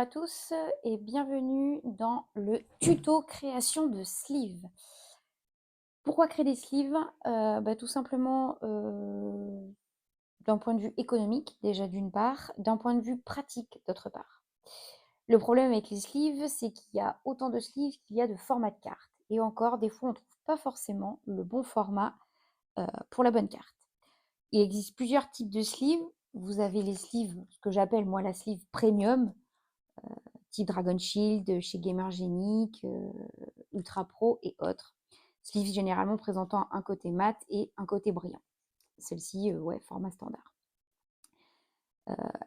à tous et bienvenue dans le tuto création de sleeves. Pourquoi créer des sleeves? Tout simplement, d'un point de vue économique déjà d'une part, d'un point de vue pratique d'autre part. Le problème avec les sleeves, c'est qu'il y a autant de sleeves qu'il y a de formats de cartes et encore des fois on ne trouve pas forcément le bon format, pour la bonne carte. Il existe plusieurs types de sleeves. Vous avez les sleeves, ce que j'appelle moi la sleeve premium, type Dragon Shield chez Gamergenic, Ultra Pro et autres. Sleeves généralement présentant un côté mat et un côté brillant. Celle-ci, ouais, format standard.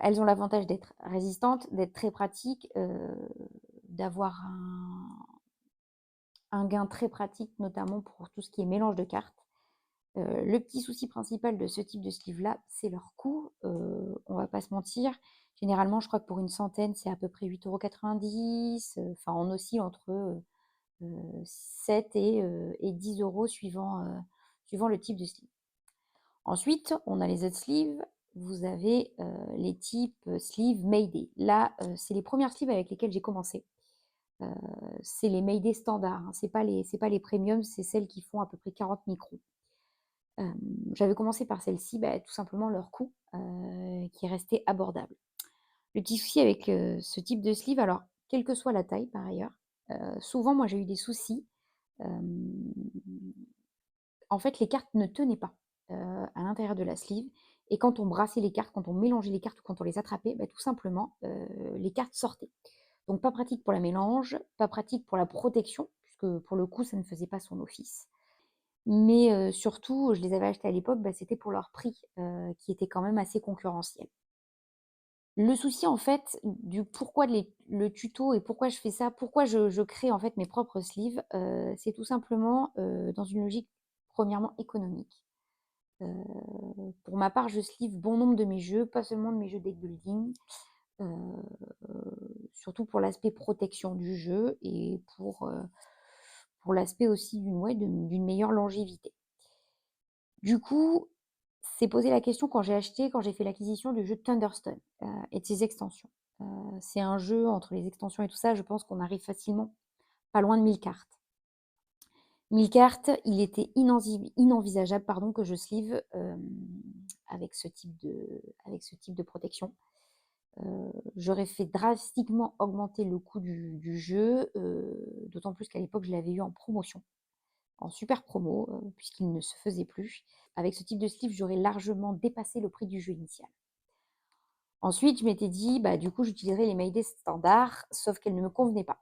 Elles ont l'avantage d'être résistantes, d'être très pratiques, d'avoir un gain très pratique, notamment pour tout ce qui est mélange de cartes. Le petit souci principal de ce type de sleeve-là, c'est leur coût. On va pas se mentir. Généralement, je crois que pour une centaine, c'est à peu près 8,90 €. Enfin, on oscille entre 7 et 10 € suivant le type de sleeve. Ensuite, on a les autres sleeves. Vous avez les types sleeve Mayday. Là, c'est les premières sleeves avec lesquelles j'ai commencé. C'est les Mayday standards, hein. C'est pas les premiums, c'est celles qui font à peu près 40 microns. J'avais commencé par celle-ci, tout simplement leur coût, qui restait abordable. Le petit souci avec, ce type de sleeve, alors quelle que soit la taille par ailleurs, souvent moi j'ai eu des soucis, hem, en fait les cartes ne tenaient pas, à l'intérieur de la sleeve et quand on brassait les cartes, quand on mélangeait les cartes ou quand on les attrapait, tout simplement, les cartes sortaient. Donc pas pratique pour la mélange, pas pratique pour la protection, puisque pour le coup ça ne faisait pas son office. Mais surtout, je les avais achetés à l'époque, c'était pour leur prix, qui était quand même assez concurrentiel. Le souci en fait du pourquoi le tuto et pourquoi je fais ça, pourquoi je crée en fait mes propres sleeves, c'est tout simplement, dans une logique premièrement économique. Heu, pour ma part, je sleeve bon nombre de mes jeux, pas seulement de mes jeux deck building, heu, surtout pour l'aspect protection du jeu et pour l'aspect aussi d'une meilleure longévité. Du coup, s'est posé la question quand j'ai fait l'acquisition du jeu Thunderstone, et de ses extensions. Heu, c'est un jeu entre les extensions et tout ça, je pense qu'on arrive facilement pas loin de 1000 cartes. 1000 cartes, il était inenvisageable, pardon, que je sleeve, avec ce type de protection. J'aurais fait drastiquement augmenter le coût du jeu, d'autant plus qu'à l'époque, je l'avais eu en promotion. En super promo, puisqu'il ne se faisait plus. Avec ce type de sleeve, j'aurais largement dépassé le prix du jeu initial. Ensuite, je m'étais dit: du coup, j'utiliserai les Mayday standards, sauf qu'elles ne me convenaient pas.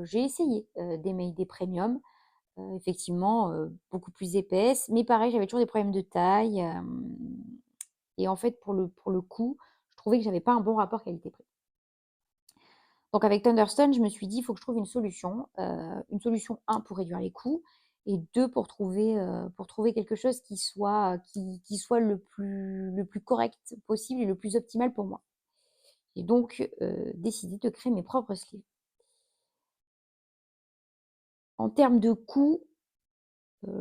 J'ai essayé, des Mayday premium, effectivement, beaucoup plus épaisses, mais pareil, j'avais toujours des problèmes de taille, et en fait, pour le coup, je trouvais que j'avais pas un bon rapport qualité-prix. Donc avec Thunderstone, je me suis dit: «Il faut que je trouve une solution 1 pour réduire les coûts et 2 pour trouver quelque chose qui soit le plus correct possible et le plus optimal pour moi». J'ai donc, décidé de créer mes propres sleeves. En termes de coût,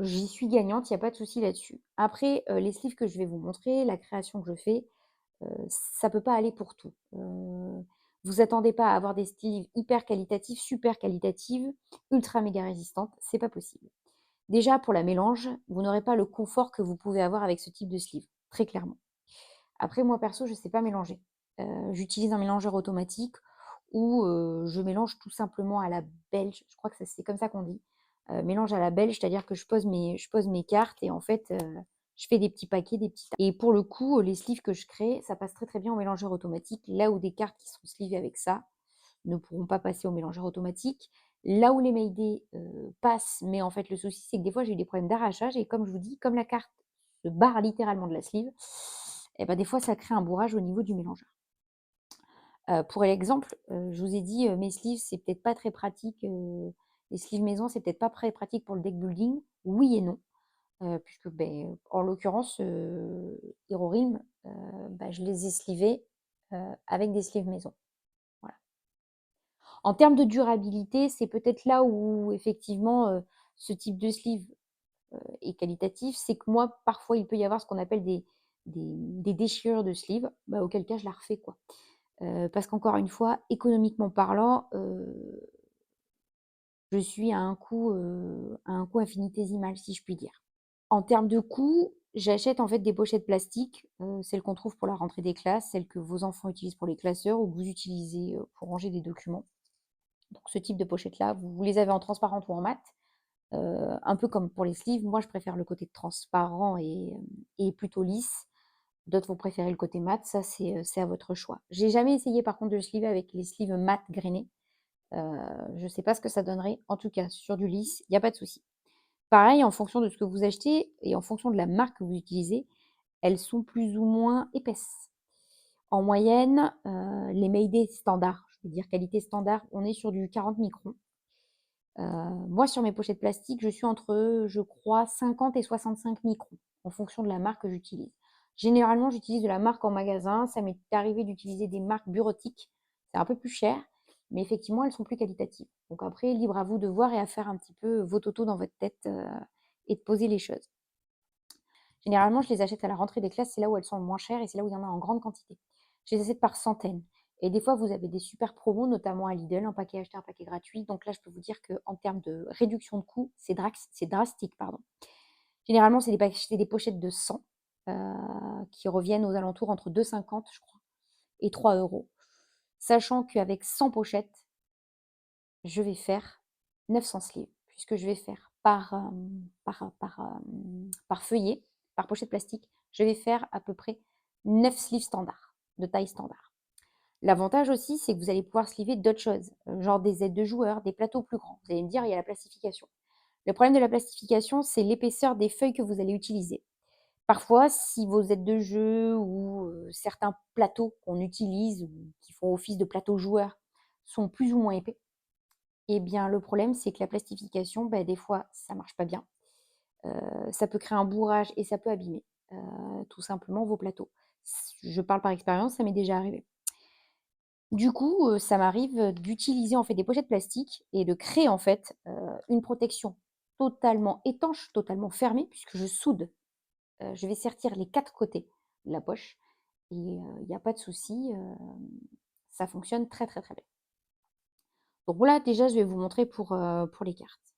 j'y suis gagnante, il y a pas de souci là-dessus. Après, les sleeves que je vais vous montrer, la création que je fais, ça peut pas aller pour tout. Vous attendez pas à avoir des sleeves hyper qualitatives, super qualitatives, ultra méga résistantes, c'est pas possible. Déjà pour la mélange, vous n'aurez pas le confort que vous pouvez avoir avec ce type de sleeve, très clairement. Après moi perso, je sais pas mélanger. J'utilise un mélangeur automatique ou je mélange tout simplement à la belge, je crois que c'est comme ça qu'on dit. Mélange à la belge, c'est-à-dire que je pose mes cartes et en fait, je fais des petits paquets, des petits et pour le coup, les sleeves que je crée, ça passe très, très bien au mélangeur automatique, là où des cartes qui sont sleevées avec ça ne pourront pas passer au mélangeur automatique. Là où les Mayday, passent, mais en fait, le souci, c'est que des fois, j'ai eu des problèmes d'arrachage et comme je vous dis, comme la carte se barre littéralement de la sleeve et des fois, ça crée un bourrage au niveau du mélangeur. Pour l'exemple, je vous ai dit, mes sleeves, c'est peut-être pas très pratique, les sleeves maison, c'est peut-être pas très pratique pour le deck building. Oui et non, puisque, en l'occurrence, Hero Realm, je les ai slevés, avec des sleeves maison. Voilà. En termes de durabilité, c'est peut-être là où effectivement, ce type de sleeve, est qualitatif. C'est que moi, parfois, il peut y avoir ce qu'on appelle des déchirures de sleeve, auquel cas je la refais, quoi. parce qu'encore une fois, économiquement parlant, je suis à un coût infinitésimal, si je puis dire. En termes de coût, j'achète en fait des pochettes plastiques, celles qu'on trouve pour la rentrée des classes, celles que vos enfants utilisent pour les classeurs ou que vous utilisez, pour ranger des documents. Donc ce type de pochette-là, vous les avez en transparente ou en mat, un peu comme pour les sleeves. Moi, je préfère le côté transparent et plutôt lisse. D'autres vont préférer le côté mat, ça c'est à votre choix. J'ai jamais essayé par contre de sleeve avec les sleeves mat grainés. Je ne sais pas ce que ça donnerait. En tout cas, sur du lisse, il y a pas de souci. Pareil, en fonction de ce que vous achetez et en fonction de la marque que vous utilisez, elles sont plus ou moins épaisses. En moyenne, les Mayday standards, je veux dire qualité standard, on est sur du 40 microns. Moi, sur mes pochettes plastiques, je suis entre, je crois, 50 et 65 microns, en fonction de la marque que j'utilise. Généralement, j'utilise de la marque en magasin. Ça m'est arrivé d'utiliser des marques bureautiques. C'est un peu plus cher, mais effectivement, elles sont plus qualitatives. Donc après, libre à vous de voir et à faire un petit peu vos totos dans votre tête et de poser les choses. Généralement, je les achète à la rentrée des classes, c'est là où elles sont le moins chères et c'est là où il y en a en grande quantité. Je les achète par centaines. Et des fois, vous avez des super promos, notamment à Lidl, un paquet acheté, un paquet gratuit. Donc là, je peux vous dire qu'en termes de réduction de coûts, c'est drastique. Pardon. Généralement, c'est des pochettes de 100 qui reviennent aux alentours entre 2,50, je crois, et 3 euros. Sachant qu'avec 100 pochettes, je vais faire 900 sleeves, puisque je vais faire par feuillet, par pochette plastique, je vais faire à peu près 9 sleeves standards, de taille standard. L'avantage aussi, c'est que vous allez pouvoir sleever d'autres choses, genre des aides de joueurs, des plateaux plus grands. Vous allez me dire, il y a la plastification. Le problème de la plastification, c'est l'épaisseur des feuilles que vous allez utiliser. Parfois, si vos aides de jeu ou certains plateaux qu'on utilise ou qui font office de plateau joueur sont plus ou moins épais, eh bien, le problème, c'est que la plastification, des fois, ça marche pas bien. Ça peut créer un bourrage et ça peut abîmer, tout simplement vos plateaux. Je parle par expérience, ça m'est déjà arrivé. Du coup, ça m'arrive d'utiliser, en fait, des pochettes plastiques et de créer, en fait, une protection totalement étanche, totalement fermée puisque je soude. Je vais sertir les 4 côtés de la poche et il y a pas de souci, ça fonctionne très, très, très bien. Donc voilà, déjà, je vais vous montrer pour les cartes.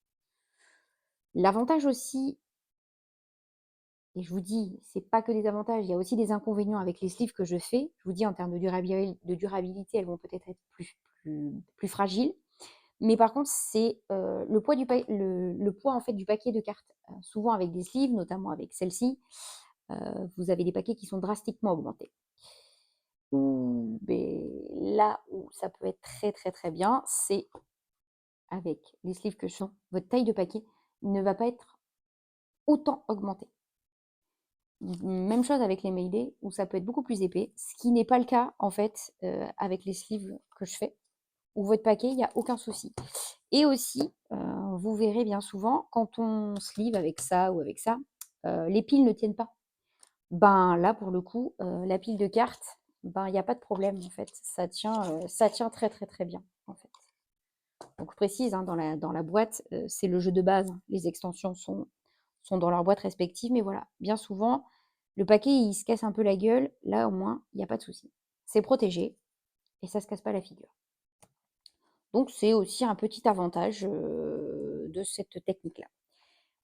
L'avantage aussi, et je vous dis, c'est pas que des avantages, il y a aussi des inconvénients avec les sleeves que je fais. Je vous dis, en termes de durabilité, elles vont peut-être être plus fragiles. Mais par contre, c'est le poids, le poids en fait, du paquet de cartes. Souvent avec des sleeves, notamment avec celle-ci, vous avez des paquets qui sont drastiquement augmentés. Là où ça peut être très très très bien, c'est avec les sleeves que sont, votre taille de paquet ne va pas être autant augmentée. Même chose avec les Mayday, où ça peut être beaucoup plus épais, ce qui n'est pas le cas, en fait, avec les sleeves que je fais, où votre paquet, il n'y a aucun souci. Et aussi, vous verrez bien souvent, quand on sleeve avec ça ou avec ça, les piles ne tiennent pas. Là, pour le coup, la pile de cartes, il n'y a pas de problème, en fait. Ça tient très, très, très bien, en fait. Donc, je précise, hein, dans la boîte, c'est le jeu de base. Les extensions sont dans leur boîte respective. Mais voilà, bien souvent, le paquet, il se casse un peu la gueule. Là, au moins, il n'y a pas de souci. C'est protégé et ça ne se casse pas la figure. Donc, c'est aussi un petit avantage de cette technique-là.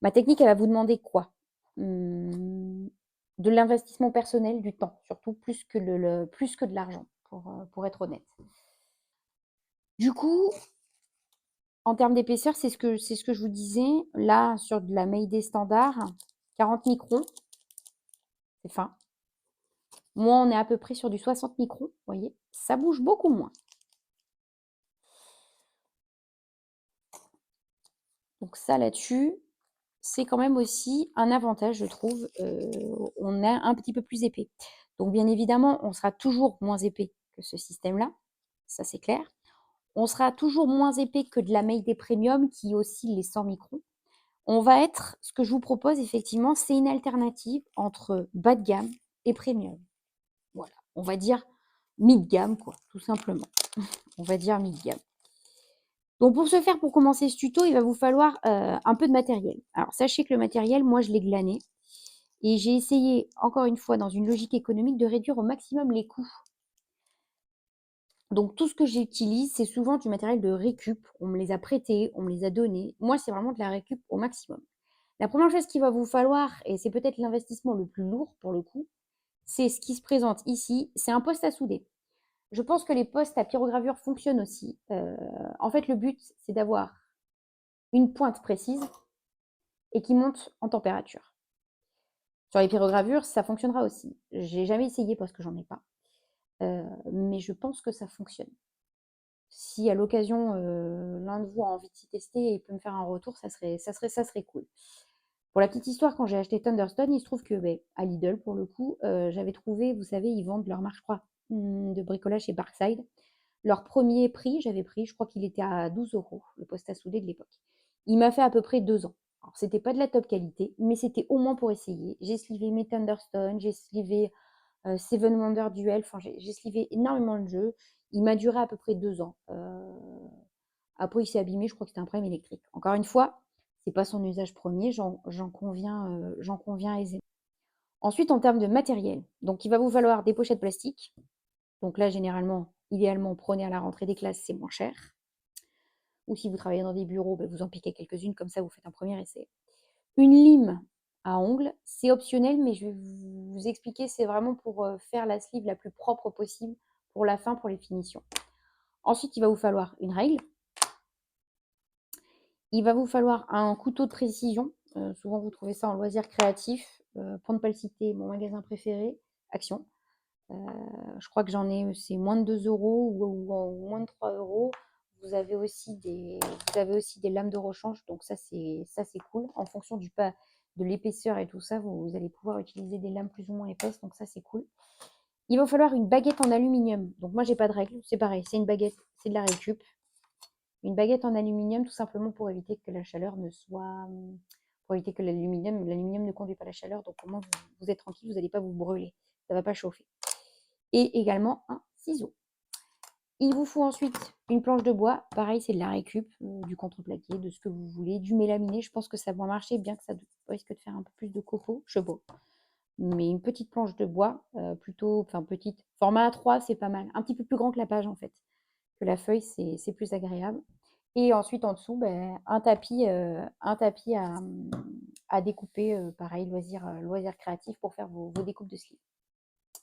Ma technique, elle va vous demander quoi? De l'investissement personnel, du temps, surtout plus que de l'argent, pour être honnête. Du coup, en termes d'épaisseur, c'est ce que je vous disais. Là, sur de la Mayday standard, 40 microns, c'est fin. Moi, on est à peu près sur du 60 microns, vous voyez. Ça bouge beaucoup moins. Donc ça, là-dessus, c'est quand même aussi un avantage, je trouve. On est un petit peu plus épais. Donc, bien évidemment, on sera toujours moins épais que ce système-là. Ça, c'est clair. On sera toujours moins épais que de la Mayday Premium qui oscille les 100 microns. On va être, ce que je vous propose effectivement, c'est une alternative entre bas de gamme et premium. Voilà, on va dire mid-gamme, quoi, tout simplement. On va dire mid-gamme. Donc pour ce faire, pour commencer ce tuto, il va vous falloir un peu de matériel. Alors sachez que le matériel, moi je l'ai glané et j'ai essayé, encore une fois, dans une logique économique, de réduire au maximum les coûts. Donc tout ce que j'utilise, c'est souvent du matériel de récup. On me les a prêtés, on me les a donnés. Moi, c'est vraiment de la récup au maximum. La première chose qu'il va vous falloir, et c'est peut-être l'investissement le plus lourd pour le coup, c'est ce qui se présente ici, c'est un poste à souder. Je pense que les postes à pyrogravure fonctionnent aussi. En fait, le but, c'est d'avoir une pointe précise et qui monte en température. Sur les pyrogravures, ça fonctionnera aussi. J'ai jamais essayé parce que j'en ai pas. Mais je pense que ça fonctionne. Si à l'occasion, l'un de vous a envie de s'y tester et peut me faire un retour, ça serait cool. Pour la petite histoire, quand j'ai acheté Thunderstone, il se trouve que à Lidl, pour le coup, j'avais trouvé, vous savez, ils vendent leur marque, je crois, de bricolage chez Barkside. Leur premier prix, j'avais pris, je crois qu'il était à 12 €, le poste à souder de l'époque. Il m'a fait à peu près 2 ans. Alors, c'était pas de la top qualité, mais c'était au moins pour essayer. J'ai slivé mes Thunderstone, j'ai slivé Seven Wonders Duel, enfin, j'ai slivé énormément de jeux. Il m'a duré à peu près 2 ans. Après, il s'est abîmé, je crois que c'était un problème électrique. Encore une fois, c'est pas son usage premier, j'en conviens aisément. Ensuite, en termes de matériel, donc il va vous falloir des pochettes plastiques. Donc là, généralement, idéalement, prenez à la rentrée des classes, c'est moins cher. Ou si vous travaillez dans des bureaux, vous en piquez quelques-unes, comme ça vous faites un premier essai. Une lime à ongles, c'est optionnel, mais je vais vous expliquer, c'est vraiment pour faire la sleeve la plus propre possible pour la fin, pour les finitions. Ensuite, il va vous falloir une règle. Il va vous falloir un couteau de précision. Souvent, vous trouvez ça en loisirs créatifs. Pour ne pas le citer, mon magasin préféré, Action. Je crois que j'en ai, c'est moins de 2 € ou moins de 3 €. Vous avez aussi des lames de rechange, donc ça c'est cool. En fonction de l'épaisseur et tout ça, vous allez pouvoir utiliser des lames plus ou moins épaisses, donc ça c'est cool. Il va falloir une baguette en aluminium. Donc moi j'ai pas de règle, c'est pareil, c'est une baguette, c'est de la récup. Une baguette en aluminium tout simplement pour éviter que la chaleur ne soit, pour éviter que l'aluminium ne conduit pas la chaleur. Donc au moins vous êtes tranquille, vous n'allez pas vous brûler, ça va pas chauffer. Et également un ciseau. Il vous faut ensuite une planche de bois. Pareil, c'est de la récup, du contreplaqué, de ce que vous voulez, du mélaminé. Je pense que ça va marcher, bien que ça risque de faire un peu plus de copeaux. Je sais pas. Mais une petite planche de bois, plutôt, enfin petite, format A3, c'est pas mal. Un petit peu plus grand que la page en fait, que la feuille, c'est plus agréable. Et ensuite en dessous, un tapis à découper, pareil, loisir créatif pour faire vos découpes de sleeve.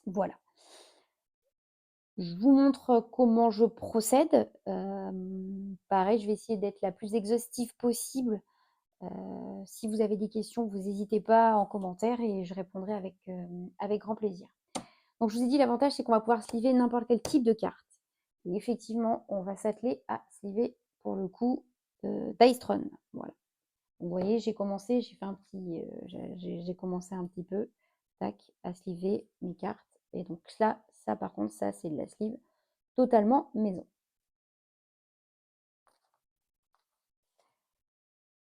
Voilà. Je vous montre comment je procède. Pareil, je vais essayer d'être la plus exhaustive possible. Si vous avez des questions, vous n'hésitez pas en commentaire et je répondrai avec grand plaisir. Donc je vous ai dit, l'avantage, c'est qu'on va pouvoir sliver n'importe quel type de carte. Et effectivement, on va s'atteler à sliver, pour le coup, Dice Throne. Voilà. Vous voyez, j'ai commencé, j'ai commencé un petit peu, tac, à sliver mes cartes. Et donc là, ça par contre, ça c'est de la sleeve totalement maison.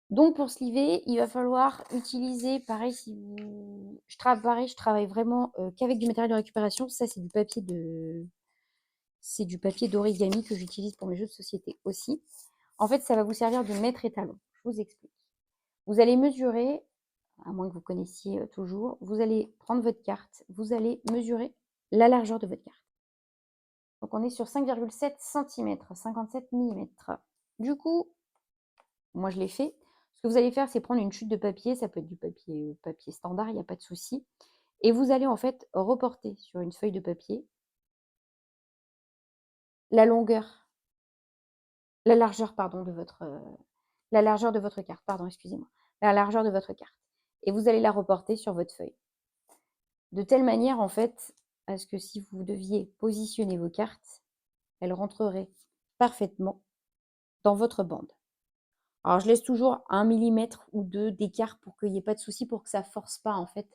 Donc pour sliver, il va falloir utiliser, pareil, je travaille vraiment qu'avec du matériel de récupération. Ça, c'est du papier d'origami que j'utilise pour mes jeux de société aussi. En fait, ça va vous servir de maître étalon. Je vous explique. Vous allez mesurer, à moins que vous connaissiez toujours, vous allez prendre votre carte, vous allez mesurer la largeur de votre carte. Donc on est sur 5,7 cm, 57 mm. Du coup, moi je l'ai fait. Ce que vous allez faire, c'est prendre une chute de papier, ça peut être du papier standard, il n'y a pas de souci. Et vous allez en fait reporter sur une feuille de papier la longueur, la largeur, pardon, la largeur de votre carte, pardon, excusez-moi, la largeur de votre carte. Et vous allez la reporter sur votre feuille. De telle manière, en fait, à ce que si vous deviez positionner vos cartes, elles rentreraient parfaitement dans votre bande. Alors, je laisse toujours 1 millimètre ou 2 d'écart pour qu'il n'y ait pas de souci, pour que ça ne force pas, en fait,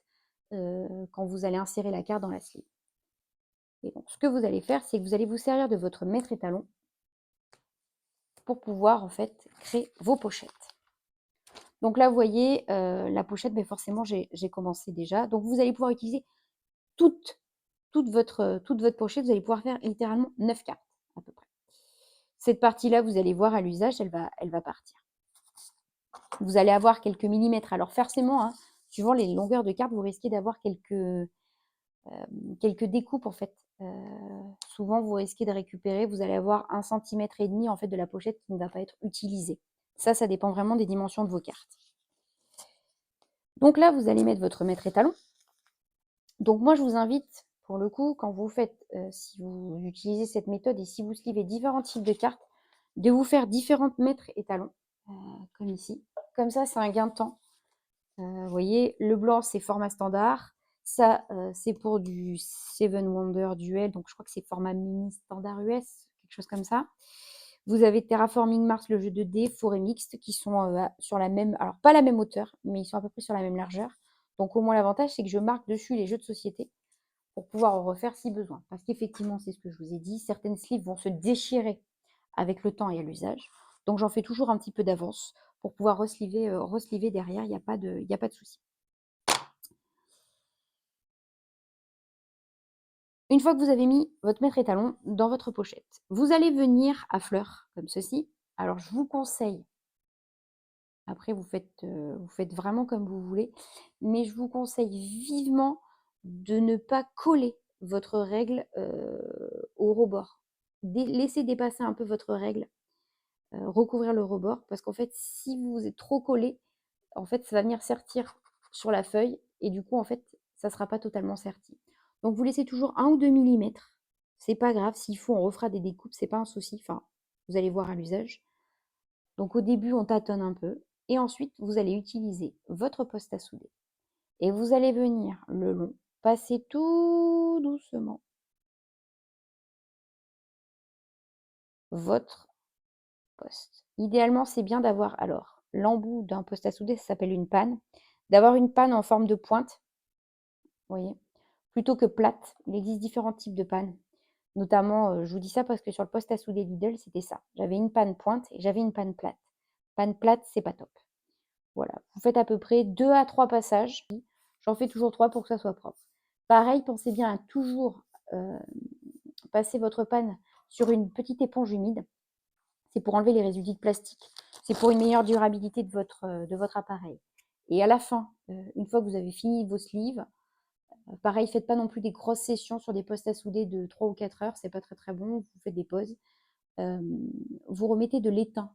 quand vous allez insérer la carte dans la sleeve. Et donc, ce que vous allez faire, c'est que vous allez vous servir de votre maître étalon pour pouvoir, en fait, créer vos pochettes. Donc là, vous voyez, la pochette, forcément, j'ai commencé déjà. Donc, vous allez pouvoir utiliser toute votre pochette. Vous allez pouvoir faire littéralement 9 cartes, à peu près. Cette partie-là, vous allez voir à l'usage, elle va partir. Vous allez avoir quelques millimètres. Alors forcément, suivant les longueurs de cartes, vous risquez d'avoir quelques découpes en fait. Souvent, vous risquez de récupérer, vous allez avoir 1,5 cm en fait de la pochette qui ne va pas être utilisée. Ça dépend vraiment des dimensions de vos cartes. Donc là, vous allez mettre votre mètre étalon. Donc moi, je vous invite, pour le coup, quand vous faites, si vous utilisez cette méthode et si vous suivez différents types de cartes, de vous faire différentes mètres étalons, comme ici. Comme ça, c'est un gain de temps. Vous voyez, le blanc, c'est format standard. Ça, c'est pour du Seven Wonder Duel. Donc, je crois que c'est format mini standard US, quelque chose comme ça. Vous avez Terraforming Mars, le jeu de dés, Forêt Mixte, qui sont sur la même... Alors, pas la même hauteur, mais ils sont à peu près sur la même largeur. Donc, au moins, l'avantage, c'est que je marque dessus les jeux de société pour pouvoir en refaire si besoin. Parce qu'effectivement, c'est ce que je vous ai dit, certaines sleeves vont se déchirer avec le temps et à l'usage. Donc, j'en fais toujours un petit peu d'avance pour pouvoir resliver derrière, il n'y a pas de souci. Une fois que vous avez mis votre mètre étalon dans votre pochette, vous allez venir à fleur, comme ceci. Alors, je vous conseille, après vous faites vraiment comme vous voulez, mais je vous conseille vivement de ne pas coller votre règle au rebord. Laissez dépasser un peu votre règle, recouvrir le rebord, parce qu'en fait, si vous êtes trop collé, en fait, ça va venir sertir sur la feuille, et du coup, en fait, ça ne sera pas totalement serti. Donc, vous laissez toujours 1 ou 2 millimètres. C'est pas grave, s'il faut, on refera des découpes, c'est pas un souci. Enfin, vous allez voir à l'usage. Donc, au début, on tâtonne un peu, et ensuite, vous allez utiliser votre poste à souder. Et vous allez venir le long, passer tout doucement votre poste. Idéalement, c'est bien d'avoir, alors, l'embout d'un poste à souder, ça s'appelle une panne, d'avoir une panne en forme de pointe, vous voyez, plutôt que plate. Il existe différents types de pannes. Notamment, je vous dis ça parce que sur le poste à souder Lidl, c'était ça. J'avais une panne pointe et j'avais une panne plate. Panne plate, c'est pas top. Voilà, vous faites à peu près 2 à 3 passages. J'en fais toujours 3 pour que ça soit propre. Pareil, pensez bien à toujours passer votre panne sur une petite éponge humide. C'est pour enlever les résidus de plastique. C'est pour une meilleure durabilité de votre appareil. Et à la fin, une fois que vous avez fini vos sleeves, pareil, faites pas non plus des grosses sessions sur des postes à souder de 3 ou 4 heures, c'est pas très très bon, vous faites des pauses. Vous remettez de l'étain,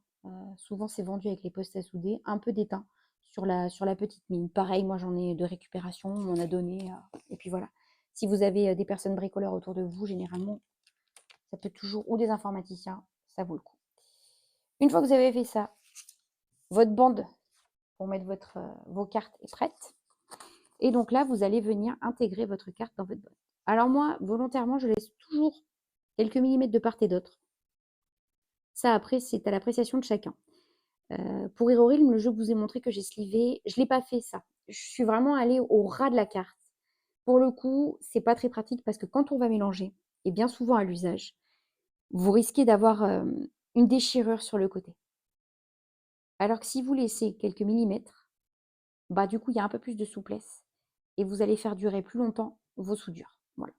souvent c'est vendu avec les postes à souder, un peu d'étain sur la petite mine. Pareil, moi j'en ai de récupération, on m'en a donné, et puis voilà. Si vous avez des personnes bricoleurs autour de vous, généralement, ça peut toujours, ou des informaticiens, ça vaut le coup. Une fois que vous avez fait ça, votre bande pour mettre vos cartes est prête. Et donc là, vous allez venir intégrer votre carte dans votre bande. Alors moi, volontairement, je laisse toujours quelques millimètres de part et d'autre. Ça, après, c'est à l'appréciation de chacun. Pour Hero Realm, le jeu que je vous ai montré que j'ai slivé, je ne l'ai pas fait ça. Je suis vraiment allée au ras de la carte. Pour le coup, c'est pas très pratique parce que quand on va mélanger, et bien souvent à l'usage, vous risquez d'avoir une déchirure sur le côté. Alors que si vous laissez quelques millimètres, bah du coup, il y a un peu plus de souplesse et vous allez faire durer plus longtemps vos soudures. Voilà.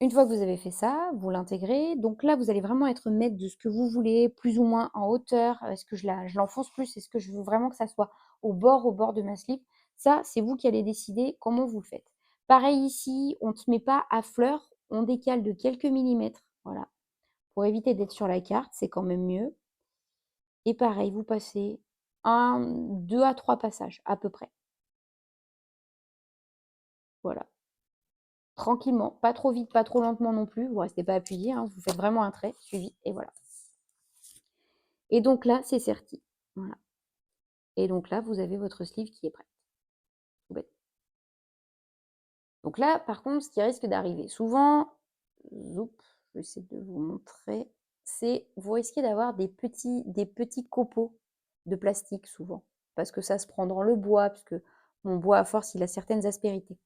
Une fois que vous avez fait ça, vous l'intégrez. Donc là, vous allez vraiment être maître de ce que vous voulez, plus ou moins en hauteur. Est-ce que je l'enfonce plus? Est-ce que je veux vraiment que ça soit au bord de ma slip? Ça, c'est vous qui allez décider comment vous le faites. Pareil ici, on ne se met pas à fleur, on décale de quelques millimètres. Voilà. Pour éviter d'être sur la carte, c'est quand même mieux. Et pareil, vous passez 2 à 3 passages à peu près. Voilà. Tranquillement, pas trop vite, pas trop lentement non plus. Vous ne restez pas appuyé, hein, vous faites vraiment un trait suivi et voilà. Et donc là, c'est serti. Voilà. Et donc là, vous avez votre sleeve qui est prête. Tout bête. Donc là, par contre, ce qui risque d'arriver souvent, je vais essayer de vous montrer, c'est vous risquez d'avoir des petits copeaux de plastique souvent, parce que ça se prend dans le bois, parce que mon bois à force, il a certaines aspérités.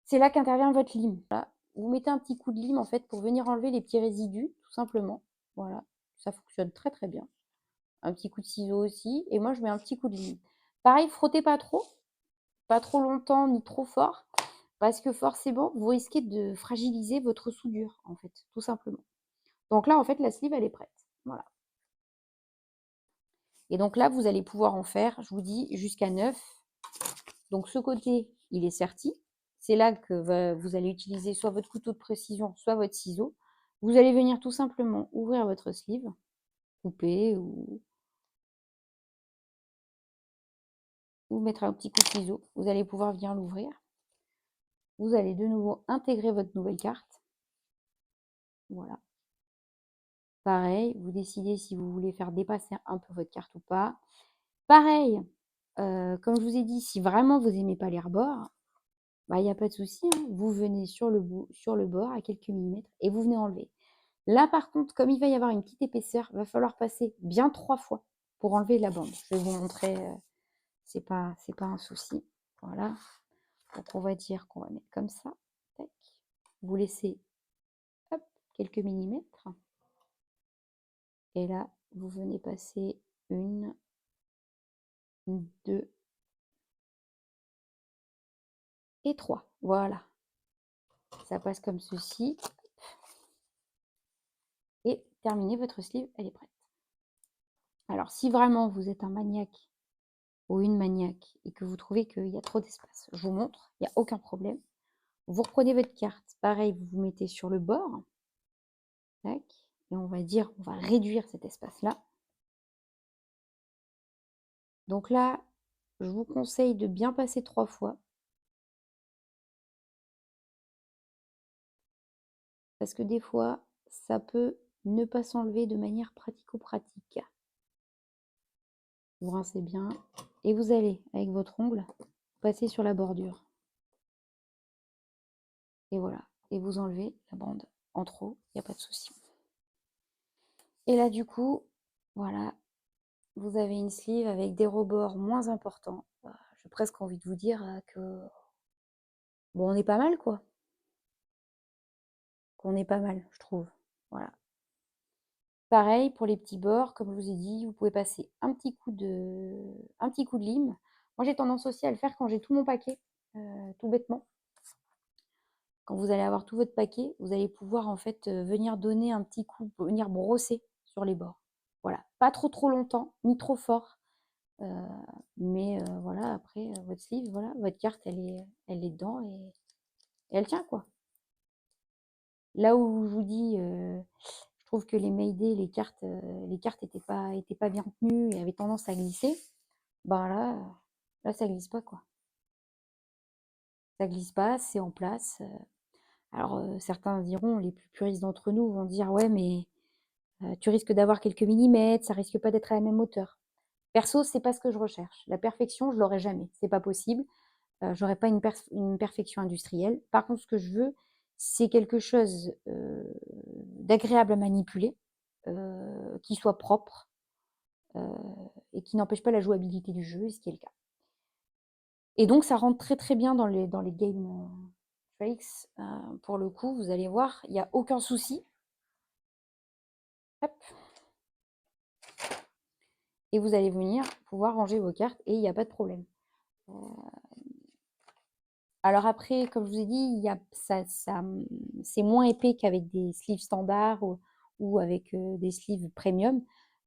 C'est là qu'intervient votre lime. Voilà. Vous mettez un petit coup de lime en fait pour venir enlever les petits résidus, tout simplement. Voilà, ça fonctionne très très bien. Un petit coup de ciseau aussi, et moi je mets un petit coup de lime. Pareil, frottez pas trop longtemps ni trop fort, parce que forcément vous risquez de fragiliser votre soudure en fait, tout simplement. Donc là en fait la sleeve elle est prête, voilà. Et donc là vous allez pouvoir en faire, je vous dis, jusqu'à 9. Donc ce côté il est serti, c'est là que vous allez utiliser soit votre couteau de précision, soit votre ciseau. Vous allez venir tout simplement ouvrir votre sleeve, couper ou mettre un petit coup de ciseau. Vous allez pouvoir venir l'ouvrir. Vous allez de nouveau intégrer votre nouvelle carte. Voilà. Pareil, vous décidez si vous voulez faire dépasser un peu votre carte ou pas. Pareil, comme je vous ai dit, si vraiment vous n'aimez pas les rebords, bah, il n'y a pas de souci, hein. Vous venez sur le bord à quelques millimètres et vous venez enlever. Là, par contre, comme il va y avoir une petite épaisseur, il va falloir passer bien 3 fois pour enlever la bande. Je vais vous montrer, c'est pas un souci. Voilà. Donc, on va dire qu'on va mettre comme ça. Tac. Vous laissez hop, quelques millimètres. Et là, vous venez passer 1, 2 et 3. Voilà. Ça passe comme ceci. Et terminé, votre sleeve, elle est prête. Alors, si vraiment vous êtes un maniaque ou une maniaque et que vous trouvez qu'il y a trop d'espace, je vous montre, il n'y a aucun problème. Vous reprenez votre carte, pareil, vous vous mettez sur le bord. Tac. Et on va dire, on va réduire cet espace-là. Donc là, je vous conseille de bien passer 3 fois. Parce que des fois, ça peut ne pas s'enlever de manière pratico-pratique. Vous rincez bien et vous allez, avec votre ongle, passer sur la bordure. Et voilà. Et vous enlevez la bande en trop, il n'y a pas de souci. Et là, du coup, voilà, vous avez une sleeve avec des rebords moins importants. J'ai presque envie de vous dire que, bon, on est pas mal, quoi. Qu'on est pas mal, je trouve. Voilà. Pareil pour les petits bords, comme je vous ai dit, vous pouvez passer un petit coup de lime. Moi, j'ai tendance aussi à le faire quand j'ai tout mon paquet, tout bêtement. Quand vous allez avoir tout votre paquet, vous allez pouvoir en fait venir donner un petit coup, venir brosser sur les bords. Voilà, pas trop longtemps, ni trop fort. Mais voilà, après, votre sleeve, voilà, votre carte, elle est dedans et elle tient, quoi. Là où je vous dis, je trouve que les Mayday, les cartes étaient pas bien tenues et avaient tendance à glisser, ben là, ça glisse pas, quoi. Ça glisse pas, c'est en place. Alors, certains diront, les plus puristes d'entre nous vont dire: «Ouais, mais tu risques d'avoir quelques millimètres, ça risque pas d'être à la même hauteur». Perso, c'est pas ce que je recherche. La perfection, je l'aurai jamais, c'est pas possible. J'aurai pas une perfection industrielle. Par contre, ce que je veux, c'est quelque chose, d'agréable à manipuler, qui soit propre, heu et qui n'empêche pas la jouabilité du jeu, et ce qui est le cas. Et donc ça rentre très bien dans les game, tricks, pour le coup, vous allez voir, il y a aucun souci. Hop, et vous allez venir pouvoir ranger vos cartes et il y a pas de problème. Heu, alors après, comme je vous ai dit, il y a c'est moins épais qu'avec des sleeves standards ou avec, des sleeves premium.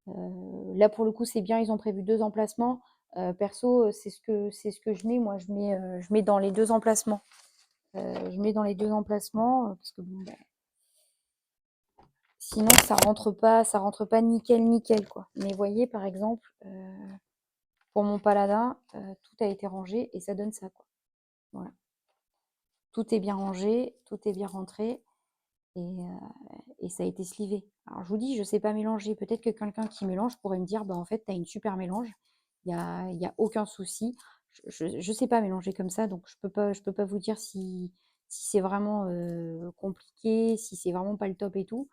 Là, pour le coup, c'est bien, ils ont prévu 2 emplacements. Perso, c'est ce que je mets. Moi, je mets dans les 2 emplacements. Je mets dans les 2 emplacements, parce que bon, bah, sinon ça rentre pas nickel, quoi. Mais vous voyez, par exemple, pour mon paladin, tout a été rangé et ça donne ça, quoi. Voilà. Tout est bien rangé, tout est bien rentré et ça a été slivé. Alors je vous dis, je sais pas mélanger. Peut-être que quelqu'un qui mélange pourrait me dire: «Bah, en fait, tu as une super mélange. Il y a aucun souci». Je sais pas mélanger comme ça, donc je peux pas vous dire si c'est vraiment, compliqué, si c'est vraiment pas le top et tout.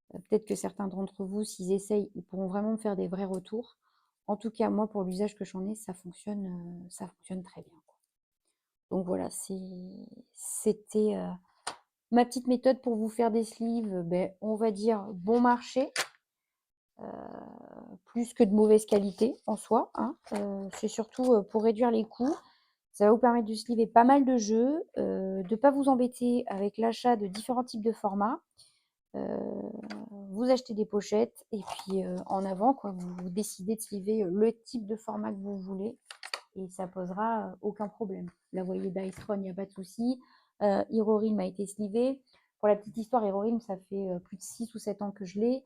Peut-être que certains d'entre vous, s'ils essayent, ils pourront vraiment me faire des vrais retours. En tout cas, moi, pour l'usage que j'en ai, ça fonctionne très bien, quoi. Donc voilà, c'était, ma petite méthode pour vous faire des sleeves, beh, on va dire bon marché, plus que de mauvaise qualité en soi, hein. C'est surtout, pour réduire les coûts. Ça va vous permettre de sleever pas mal de jeux, de pas vous embêter avec l'achat de différents types de formats. Heu, vous achetez des pochettes et puis, en avant, quoi, vous décidez de sleever, le type de format que vous voulez et ça posera, aucun problème. la voyez d'Ice Run, il n'y a pas de souci. Hero Realm a été slivé. Pour la petite histoire, Hero Realm, ça fait plus de 6 ou 7 ans que je l'ai.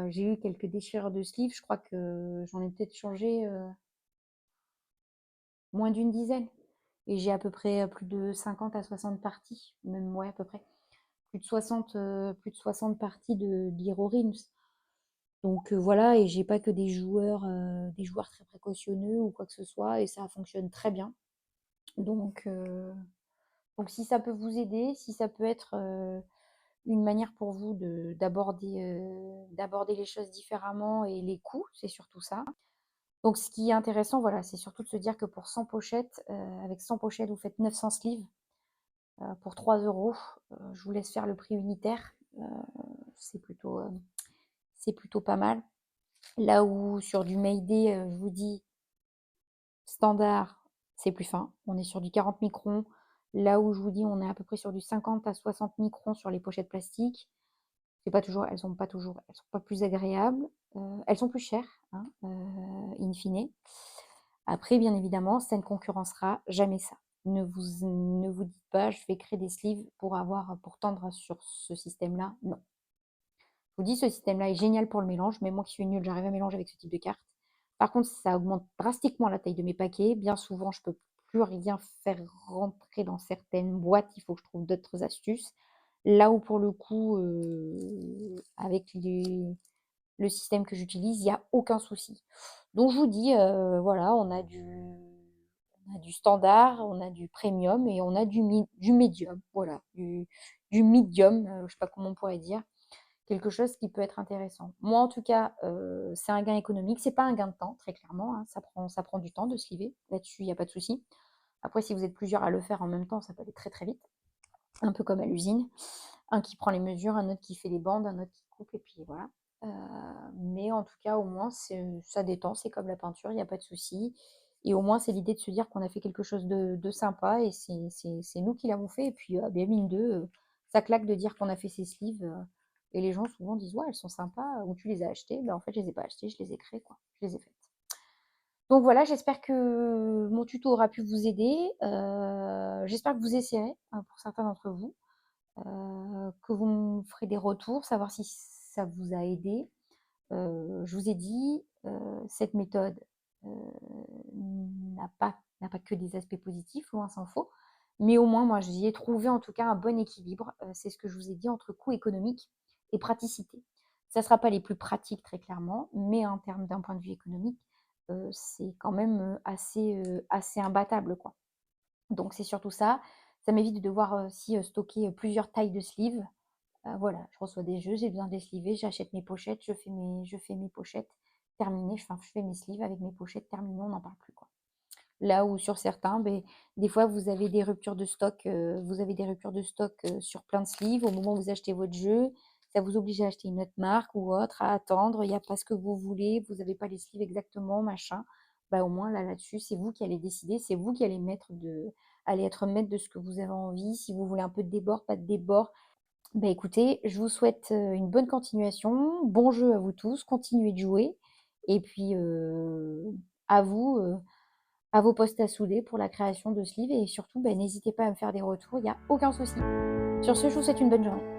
J'ai eu quelques déchirures de sleeve. Je crois que j'en ai peut-être changé moins d'une dizaine. Et j'ai à peu près plus de 50 à 60 parties. Même, ouais, à peu près. Plus de 60 parties d'Hero Realms. Donc voilà, et j'ai pas que des joueurs très précautionneux ou quoi que ce soit, et ça fonctionne très bien. Donc, donc si ça peut vous aider, si ça peut être une manière pour vous d'aborder les choses différemment et les coûts, c'est surtout ça. Donc ce qui est intéressant, voilà, c'est surtout de se dire que pour 100 pochettes, avec 100 pochettes, vous faites 900 sleeves pour 3 euros. Je vous laisse faire le prix unitaire. C'est plutôt pas mal. Là où sur du Mayday, je vous dis standard, c'est plus fin. On est sur du 40 microns. Là où je vous dis, on est à peu près sur du 50 à 60 microns sur les pochettes plastiques. C'est pas toujours, elles sont pas plus agréables. Elles sont plus chères, hein, in fine. Après, bien évidemment, ça ne concurrencera jamais ça. Ne vous dites pas, je vais créer des sleeves pour tendre sur ce système-là. Non. Je vous dis, ce système-là est génial pour le mélange, mais moi qui suis nulle, j'arrive à mélanger avec ce type de carte. Par contre, ça augmente drastiquement la taille de mes paquets. Bien souvent, je ne peux plus rien faire rentrer dans certaines boîtes. Il faut que je trouve d'autres astuces. Là où, pour le coup, avec le système que j'utilise, il n'y a aucun souci. Donc, je vous dis, voilà, on a du standard, on a du premium et on a du médium. Voilà, du medium, je ne sais pas comment on pourrait dire. Quelque chose qui peut être intéressant. Moi, en tout cas, c'est un gain économique. C'est pas un gain de temps, très clairement, hein. Ça prend du temps de sliver. Là-dessus, il n'y a pas de souci. Après, si vous êtes plusieurs à le faire en même temps, ça peut aller très très vite. Un peu comme à l'usine. Un qui prend les mesures, un autre qui fait les bandes, un autre qui coupe, et puis voilà. Mais en tout cas, au moins, ça détend. C'est comme la peinture, il n'y a pas de souci. Et au moins, c'est l'idée de se dire qu'on a fait quelque chose de sympa et c'est nous qui l'avons fait. Et puis, bien mine de, ça claque de dire qu'on a fait ces sleeves. Et les gens souvent disent, ouais, elles sont sympas, où tu les as achetées. Ben, en fait, je les ai pas achetées, je les ai créées, quoi. Je les ai faites. Donc voilà, j'espère que mon tuto aura pu vous aider. J'espère que vous essayerez, hein, pour certains d'entre vous, que vous me ferez des retours, savoir si ça vous a aidé. Je vous ai dit, cette méthode n'a pas que des aspects positifs, loin s'en faut. Mais au moins, moi, j'y ai trouvé en tout cas un bon équilibre. C'est ce que je vous ai dit entre coût économique et praticité. Ça ne sera pas les plus pratiques, très clairement, mais en termes d'un point de vue économique, c'est quand même assez imbattable, quoi. Donc, c'est surtout ça. Ça m'évite de devoir aussi stocker plusieurs tailles de sleeves. Voilà, je reçois des jeux, j'ai besoin de les sliver, j'achète mes pochettes, je fais mes pochettes terminées, enfin, je fais mes sleeves avec mes pochettes terminées, on n'en parle plus, quoi. Là où sur certains, des fois, vous avez des ruptures de stock, sur plein de sleeves. Au moment où vous achetez votre jeu, ça vous oblige à acheter une autre marque ou autre, à attendre. Il n'y a pas ce que vous voulez, vous n'avez pas les sleeves exactement, machin. Bah, au moins, là-dessus, c'est vous qui allez décider, c'est vous qui allez être maître de ce que vous avez envie. Si vous voulez un peu de débord, pas de débord. Bah, écoutez, je vous souhaite une bonne continuation. Bon jeu à vous tous, continuez de jouer. Et puis, à vous. À vos postes à souder pour la création de ce livre et surtout, n'hésitez pas à me faire des retours, il n'y a aucun souci. Sur ce, je vous souhaite une bonne journée.